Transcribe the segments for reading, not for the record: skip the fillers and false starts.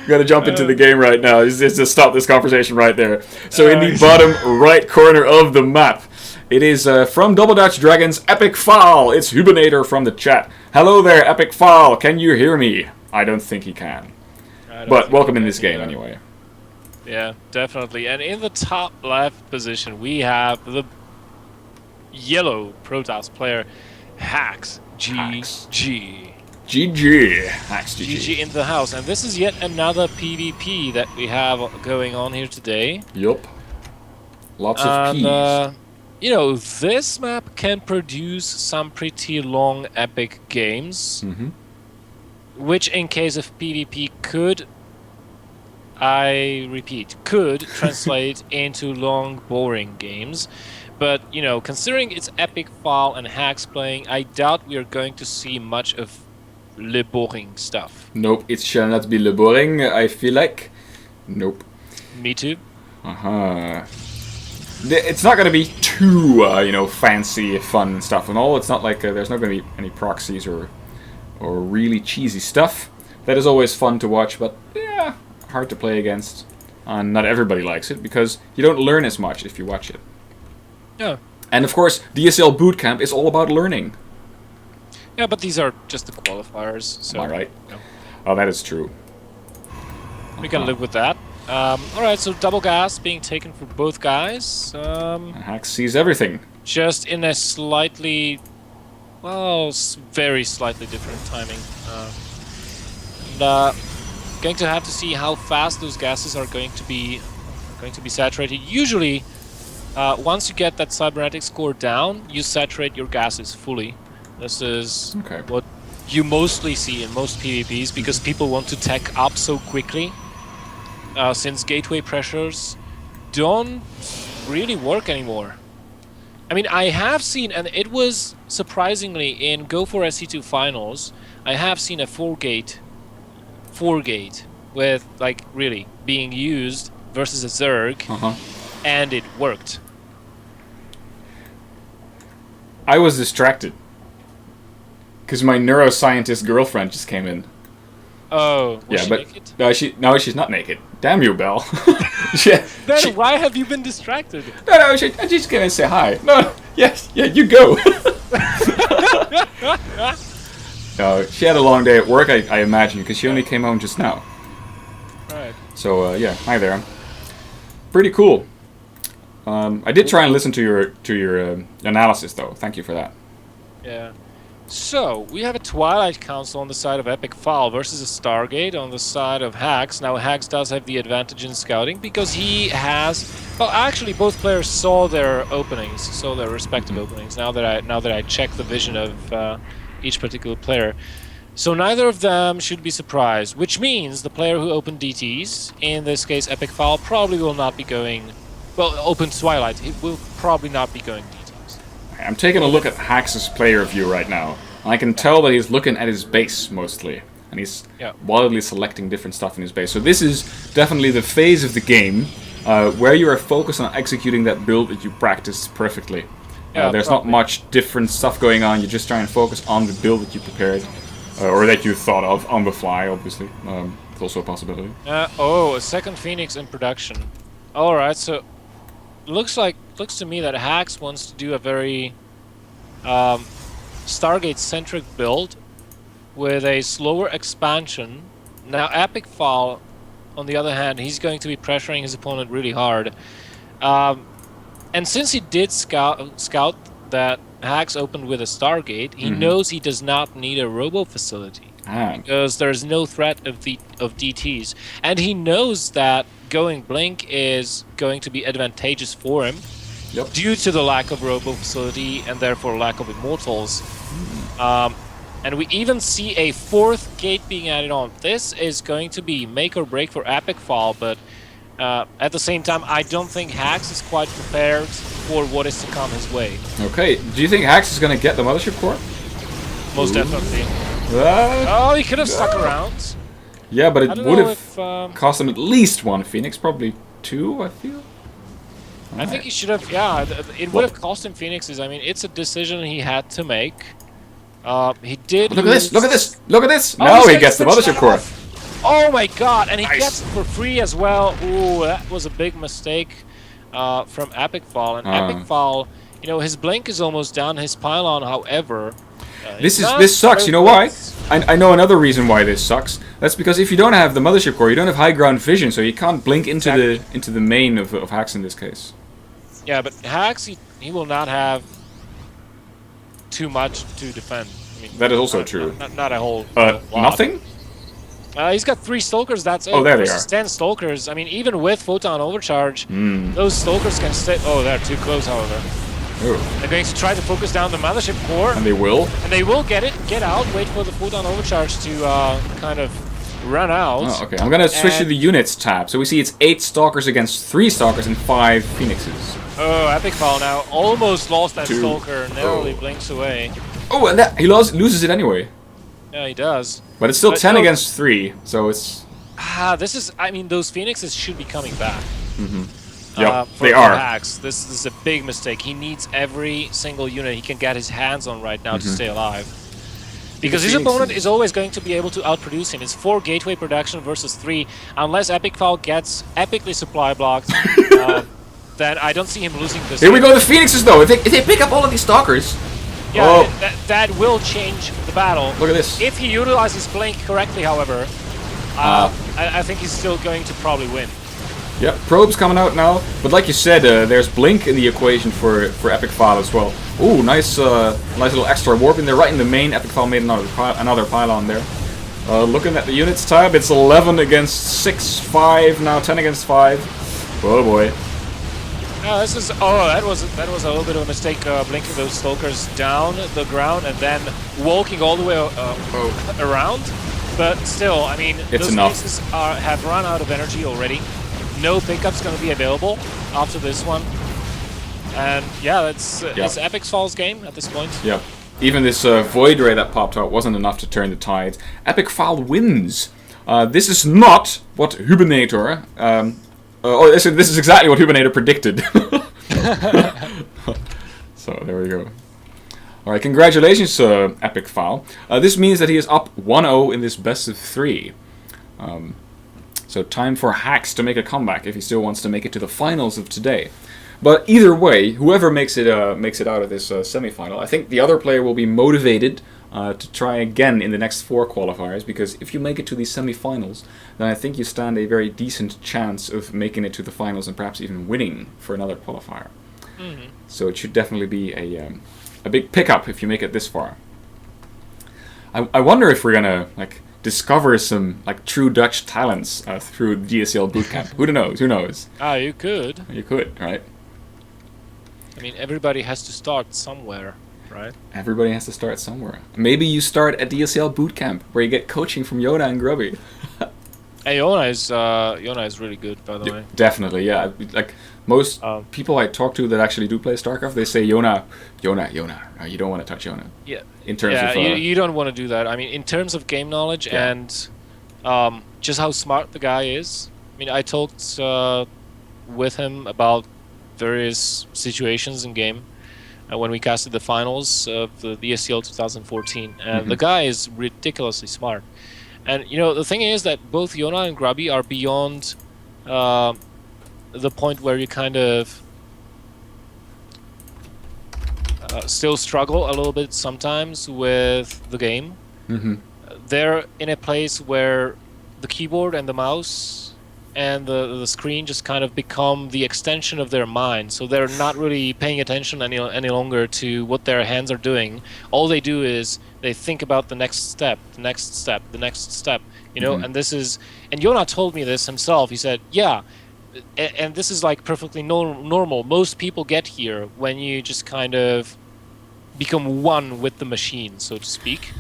Gotta jump into the game right now. Just stop this conversation right there. So in the bottom right corner of the map, it is from Double Dutch Dragons Epikfaal. It's Hubinator from the chat. Hello there, Epikfaal. Can you hear me? I don't think he can. But welcome in this game anyway. Yeah, definitely. And in the top left position, we have the yellow Protoss player, Haxgg. GG. GG. Haxgg. GG in the house. And this is yet another PvP that we have going on here today. Yup. Lots of P's. You know, this map can produce some pretty long epic games. Which in case of PvP could, I repeat, could translate into long, boring games. But, you know, considering it's Epikfaal and Haxgg playing, I doubt we are going to see much of le boring stuff. Nope, it shall not be le boring, I feel like. Nope. Me too. It's not going to be too, you know, fancy, fun stuff and all. It's not like there's not going to be any proxies or really cheesy stuff. That is always fun to watch, but yeah, hard to play against. And not everybody likes it, because you don't learn as much if you watch it. Yeah. And of course, DSCL Bootcamp is all about learning. Yeah, but these are just the qualifiers. So, am I right? You know. Oh, that is true. We can live with that. Alright, so double gas being taken for both guys. Haxgg sees everything. Just in a slightly, well, very slightly different timing. Going to have to see how fast those gases are going to be saturated. Usually, once you get that cybernetic score down, you saturate your gases fully. This is what you mostly see in most PvPs, because people want to tech up so quickly. Since gateway pressures don't really work anymore. I mean, I have seen, and it was surprisingly in Go for SC2 finals, I have seen a 4-gate with, like, really being used versus a Zerg, and it worked. I was distracted because my neuroscientist girlfriend just came in. Oh, was yeah, she but naked? No, she's not naked. Damn you, Belle. Then why have you been distracted? No, she just came and say hi. No, yes, yeah, you go. No, she had a long day at work, I imagine, because she only came home just now. Right. So yeah, hi there. Pretty cool. I did try and listen to your analysis, though. Thank you for that. Yeah. So, we have a Twilight Council on the side of Epikfaal versus a Stargate on the side of Haxgg. Now, Haxgg does have the advantage in scouting because he has... Well, actually, both players saw their openings, saw their respective openings, now that I check the vision of each particular player. So, neither of them should be surprised, which means the player who opened DTs, in this case Epikfaal, probably will not be going... Well, open Twilight, he will probably not be going DTs. I'm taking a look at Hax's player view right now, and I can tell that he's looking at his base mostly, and he's wildly selecting different stuff in his base. So this is definitely the phase of the game where you are focused on executing that build that you practiced perfectly. There's not much different stuff going on. You're just trying to focus on the build that you prepared, or that you thought of on the fly. Obviously, it's also a possibility. Oh, a second Phoenix in production. All right, so. Looks to me that Haxgg wants to do a very Stargate-centric build with a slower expansion. Now, Epikfaal, on the other hand, he's going to be pressuring his opponent really hard. And since he did scout that Haxgg opened with a Stargate, he knows he does not need a robo facility. Because there's no threat of DTs. And he knows that going Blink is going to be advantageous for him due to the lack of robo facility and therefore lack of immortals. And we even see a 4th gate being added on. This is going to be make or break for Epikfaal, but at the same time, I don't think Haxgg is quite prepared for what is to come his way. Okay, do you think Haxgg is going to get the Mothership Core? Most definitely. Oh, he could have stuck around. Yeah, but it would have cost him at least 1 Phoenix, probably 2, I feel. I think he should have, yeah, it would have cost him Phoenixes. I mean, it's a decision he had to make. He did. Look at this! Look at this! Look at this! Oh, now he gets the Mothership Core. Oh my god, and he Nice. gets it for free as well. Ooh, that was a big mistake from Epikfaal. And Epikfaal, you know, his blink is almost down, his pylon, however... this sucks, you know why? I know another reason why this sucks. That's because if you don't have the mothership core, you don't have high ground vision, so you can't blink into the main of Haxgg in this case. Yeah, but Haxgg, he will not have too much to defend. I mean, that is also true. Not a whole lot. Nothing? He's got 3 Stalkers, that's it. Oh, there they are. 10 Stalkers. I mean, even with Photon Overcharge, those Stalkers can stay... Oh, they're too close, however. Ooh. They're going to try to focus down the mothership core. And they will? And they will get it, get out, wait for the Photon Overcharge to kind of run out. Oh, okay. I'm gonna switch to the units tab. So we see it's 8 Stalkers against 3 Stalkers and 5 Phoenixes. Oh, Epikfaal now almost lost that Stalker, narrowly blinks away. Oh, and he loses it anyway. Yeah, he does. But it's still 10 against 3, so it's... this is... I mean, those Phoenixes should be coming back. Yeah, for they are. Haxgg. This is a big mistake. He needs every single unit he can get his hands on right now to stay alive. Because his opponent is always going to be able to outproduce him. It's 4 gateway production versus 3. Unless Epikfaal gets epically supply blocked, then I don't see him losing this. Here we go, the Phoenixes though. If they pick up all of these Stalkers... Yeah, that will change the battle. Look at this. If he utilizes Blink correctly, however, I think he's still going to probably win. Yeah, Probe's coming out now. But like you said, there's Blink in the equation for Epikfaal as well. Ooh, nice little extra warp in there, right in the main. Epikfaal made another pylon there. Looking at the units tab, it's 11 against 6, 5, now 10 against 5. Oh boy. No, this is that was a little bit of a mistake, blinking those Stalkers down the ground and then walking all the way around. But still, I mean, those pieces have run out of energy already. No pickup's going to be available after this one. And yeah, it's Epikfaal's game at this point. Yeah. Even this Void Ray that popped out wasn't enough to turn the tide. Epikfaal wins. This is not what Hubinator... this is exactly what Hubinator predicted. So, there we go. Alright, congratulations, Epikfaal. This means that he is up 1-0 in this best of 3. So time for Haxgg to make a comeback if he still wants to make it to the finals of today. But either way, whoever makes it out of this semi-final, I think the other player will be motivated to try again in the next 4 qualifiers, because if you make it to these semi-finals, then I think you stand a very decent chance of making it to the finals and perhaps even winning for another qualifier. So it should definitely be a big pickup if you make it this far. I wonder if we're gonna discover some true Dutch talents through DSCL Bootcamp. Who knows? Who knows? You could. You could, right? I mean, everybody has to start somewhere, right? Everybody has to start somewhere. Maybe you start at DSCL Bootcamp, where you get coaching from Yona and Grubby. Hey, Yona is really good, by the way. Definitely, yeah. Most people I talk to that actually do play Starcraft, they say Yona. You don't want to touch Yona. Yeah. In terms of you don't want to do that. I mean, in terms of game knowledge and just how smart the guy is. I mean, I talked with him about various situations in game when we casted the finals of the DSCL 2014, and the guy is ridiculously smart. And you know, the thing is that both Yona and Grubby are beyond the point where you kind of still struggle a little bit sometimes with the game. They're in a place where the keyboard and the mouse and the screen just kind of become the extension of their mind, so they're not really paying attention any longer to what their hands are doing. All they do is they think about the next step, the next step, the next step, you know. And this is, and Yona told me this himself. He said, yeah, and this is like perfectly normal. Most people get here when you just kind of become one with the machine, so to speak.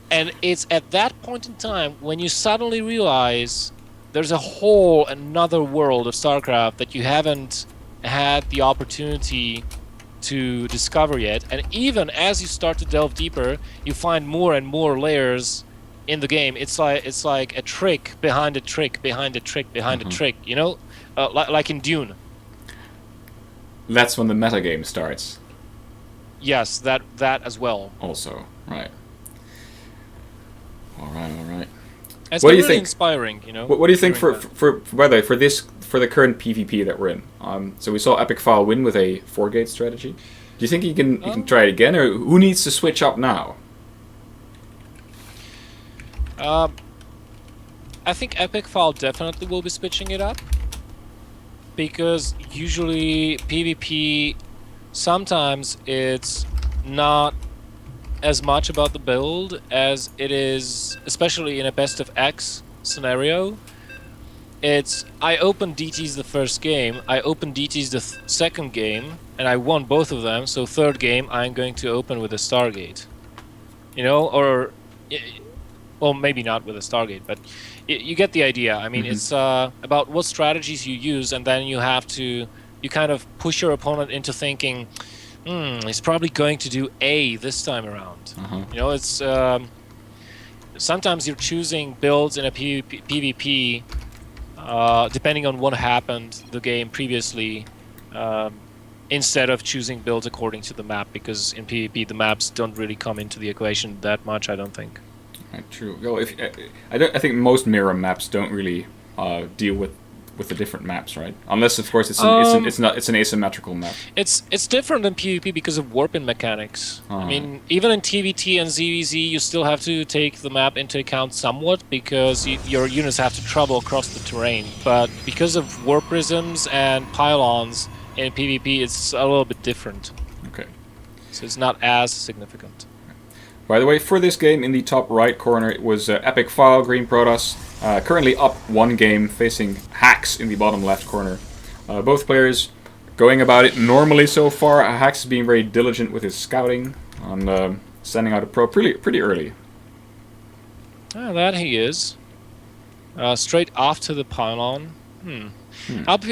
And it's at that point in time when you suddenly realize there's a whole another world of StarCraft that you haven't had the opportunity to discover yet. And even as you start to delve deeper, you find more and more layers in the game. It's like a trick behind a trick behind a trick behind a trick, you know, like in Dune. That's when the metagame starts. Yes, that as well. Also, right. All right. It's What do been you really think? inspiring, you know. What do you think hearing for by the way for the current PvP that we're in? So we saw Epikfaal win with a 4-gate strategy. Do you think he can try it again, or who needs to switch up now? I think Epikfaal definitely will be switching it up, because usually PvP, sometimes it's not as much about the build as it is, especially in a best of X scenario. It's, I opened DTs the first game, I opened DTs the second game, and I won both of them, so third game I'm going to open with a Stargate. You know, or, well, maybe not with a Stargate, but you get the idea. I mean, it's about what strategies you use, and then you have to, you kind of push your opponent into thinking, he's probably going to do A this time around. You know, it's, sometimes you're choosing builds in a PvP, depending on what happened the game previously, instead of choosing builds according to the map, because in PvP the maps don't really come into the equation that much, I don't think. Right, true. Well, I think most mirror maps don't really deal with the different maps, right? Unless, of course, it's an asymmetrical map. It's different in PvP because of warping mechanics. I mean, even in TVT and ZVZ, you still have to take the map into account somewhat, because your units have to travel across the terrain. But because of warp prisms and pylons in PvP, it's a little bit different. Okay. So it's not as significant. By the way, for this game, in the top right corner, it was Epikfaal, Green Protoss, currently up 1 game, facing Haxgg in the bottom left corner. Both players going about it normally so far. Haxgg is being very diligent with his scouting, and sending out a probe pretty early. That he is. Straight after the pylon.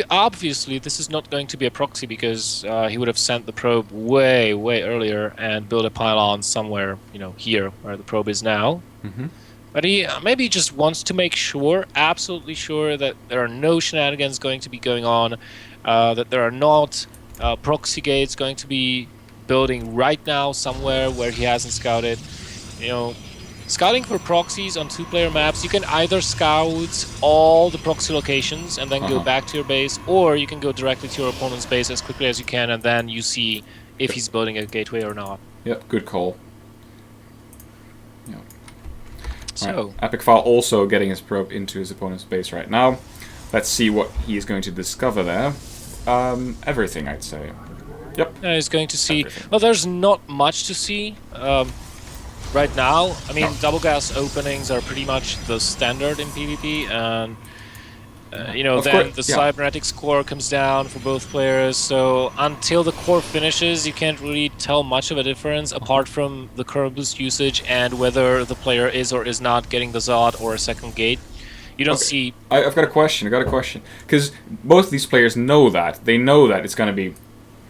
Obviously, this is not going to be a proxy, because he would have sent the probe way earlier and built a pylon somewhere, you know, here where the probe is now. But he maybe just wants to make sure, absolutely sure, that there are no shenanigans going to be going on, that there are not proxy gates going to be building right now somewhere where he hasn't scouted. You know, scouting for proxies on 2-player maps, you can either scout all the proxy locations and then go back to your base, or you can go directly to your opponent's base as quickly as you can, and then you see if he's building a gateway or not. Yep, good call. Yep. So, right. Epikfaal also getting his probe into his opponent's base right now. Let's see what he is going to discover there. Everything, I'd say. Yep. He's going to see... Everything. Well, there's not much to see. Right now, I mean, double gas openings are pretty much the standard in PvP, and you know, then the cybernetics core comes down for both players. So until the core finishes, you can't really tell much of a difference, apart from the current boost usage and whether the player is or is not getting the Zod or a second gate. You don't see. I've got a question. Because both these players know that. They know that it's going to be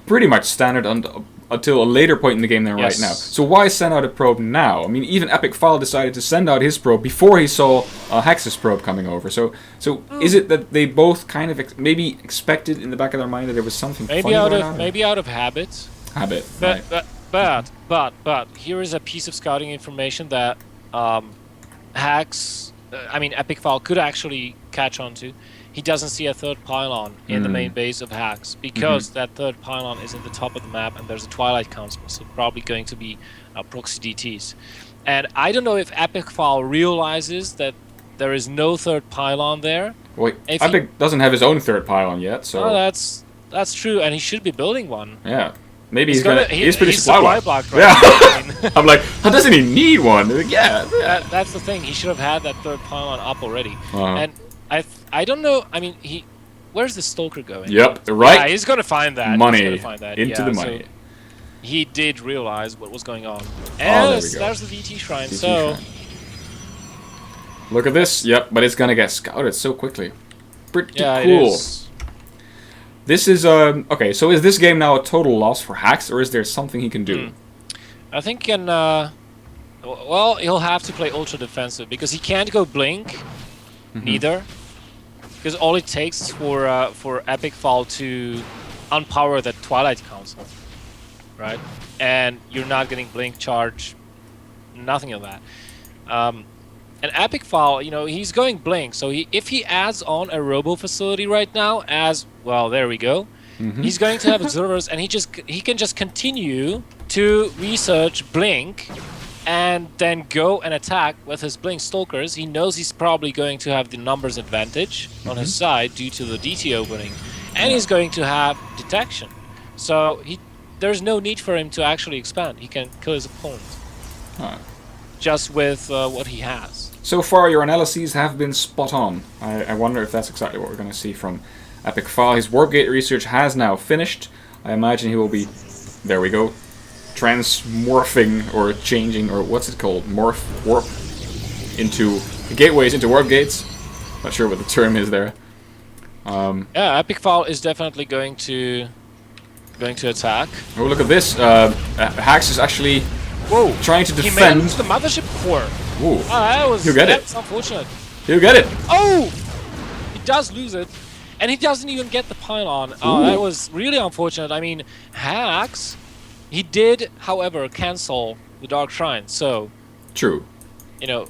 pretty much standard until a later point in the game than right now. So why send out a probe now? I mean, even Epikfaal decided to send out his probe before he saw Haxgg's probe coming over. So is it that they both kind of maybe expected in the back of their mind that there was something funny going on? Maybe out of habit. But here is a piece of scouting information that Epikfaal could actually catch on to. He doesn't see a third pylon in the main base of Haxgg, because that third pylon is in the top of the map, and there's a Twilight Council, so probably going to be proxy DTs. And I don't know if Epikfaal realizes that there is no third pylon there. Wait, Epic doesn't have his own third pylon yet, so... Oh, that's true, and he should be building one. Yeah. Maybe he's pretty supply blocked, right? Yeah. I'm like, how doesn't he need one? Yeah. That's the thing. He should have had that third pylon up already. And I don't know. I mean, where's the Stalker going? Yep, right. Yeah, he's gonna find that. Money. He's gonna find that. Into the money. So he did realize what was going on. And there's the DT Shrine. Shrine. Look at this. Yep, but it's gonna get scouted so quickly. Pretty cool. It is. This is okay. So is this game now a total loss for Haxgg, or is there something he can do? I think he can. Well, he'll have to play ultra defensive, because he can't go blink. Neither. Because all it takes is for Epikfaal to unpower the Twilight Council, right? And you're not getting blink charge, nothing of that. And Epikfaal, you know, he's going blink. So if he adds on a robo facility right now, as well, there we go. He's going to have observers, and he can just continue to research blink, and then go and attack with his blink stalkers. He knows he's probably going to have the numbers advantage on his side due to the DT opening, and he's going to have detection. So there's no need for him to actually expand. He can kill his opponent just with what he has. So far, your analyses have been spot on. I wonder if that's exactly what we're going to see from Epikfaal. His warp gate research has now finished. I imagine he will be, there we go, transmorphing or changing, or what's it called? Warp into gateways into warp gates. Not sure what the term is there. Yeah, Epikfaal is definitely going to attack. Oh, look at this! Haxgg is actually trying to defend. He managed the mothership core. Ooh. He'll get That's unfortunate. He'll get it. Oh, he does lose it, and he doesn't even get the pylon. Oh, that was really unfortunate. I mean, Haxgg, he did, however, cancel the Dark Shrine. So true. You know,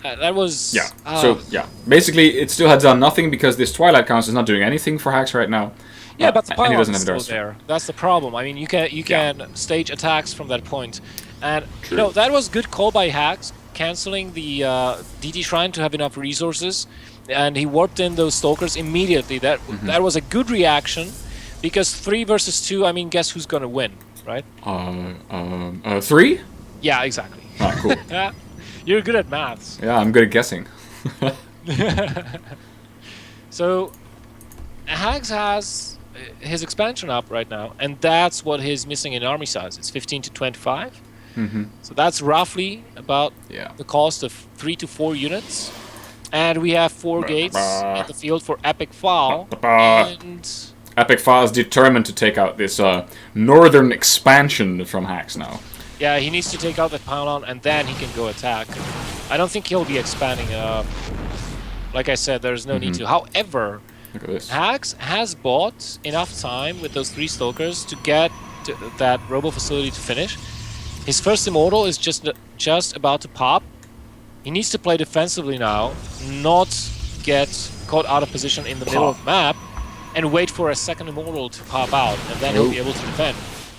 that was So yeah, basically, it still had done nothing because this Twilight Council is not doing anything for Haxgg right now. Yeah, but the pylon is still Dark there. That's the problem. I mean, you can stage attacks from that point, and you know that was good call by Haxgg, canceling the DT Shrine to have enough resources, and he warped in those stalkers immediately. That was a good reaction, because 3 versus 2. I mean, guess who's gonna win, right? 3? Yeah, exactly. Ah, cool. You're good at maths. Yeah, I'm good at guessing. So, Haxgg has his expansion up right now, and that's what he's missing in army size. It's 15 to 25. So that's roughly about the cost of 3 to 4 units. And we have 4 gates in the field for Epikfaal. And Epikfaal is determined to take out this northern expansion from Haxgg now. Yeah, he needs to take out the pylon, and then he can go attack. I don't think he'll be expanding. Like I said, there's no need to. However, Haxgg has bought enough time with those 3 stalkers to get that robo facility to finish. His first immortal is just about to pop. He needs to play defensively now, not get caught out of position in the middle of the map, and wait for a second immortal to pop out, and then he'll be able to defend.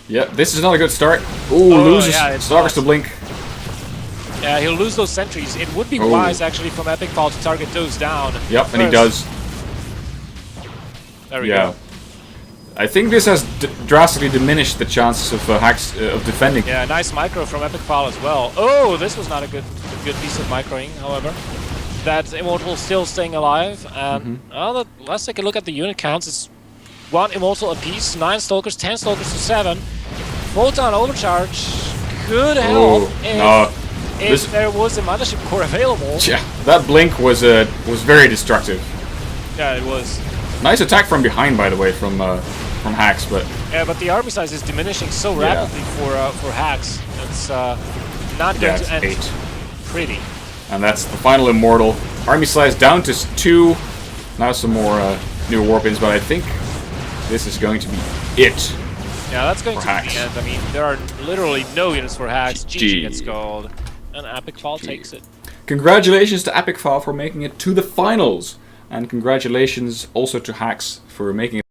Yeah, this is not a good start. Ooh, loses Stalkers to blink. Yeah, he'll lose those sentries. It would be wise, actually, from Epikfaal to target those down. Yep, and he does. There we go. I think this has drastically diminished the chances of Haxgg of defending. Yeah, nice micro from Epikfaal as well. Oh, this was not a good piece of microing, however. That Immortal still staying alive. And let's take a look at the unit counts. It's 1 Immortal apiece, 9 Stalkers, 10 Stalkers to 7. Photon Overcharge could help if there was a Mothership Core available. Yeah, that blink was very destructive. Yeah, it was. Nice attack from behind, by the way, from Haxgg, but yeah, but the army size is diminishing so rapidly for Haxgg. It's not going to end 8. Pretty. And that's the final Immortal. Army size down to 2. Now some more new warp-ins, but I think this is going to be it. Yeah, that's going to be the end. I mean, there are literally no units for Haxgg. GG gets called, and Epikfaal takes it. Congratulations to Epikfaal for making it to the finals, and congratulations also to Haxgg for making it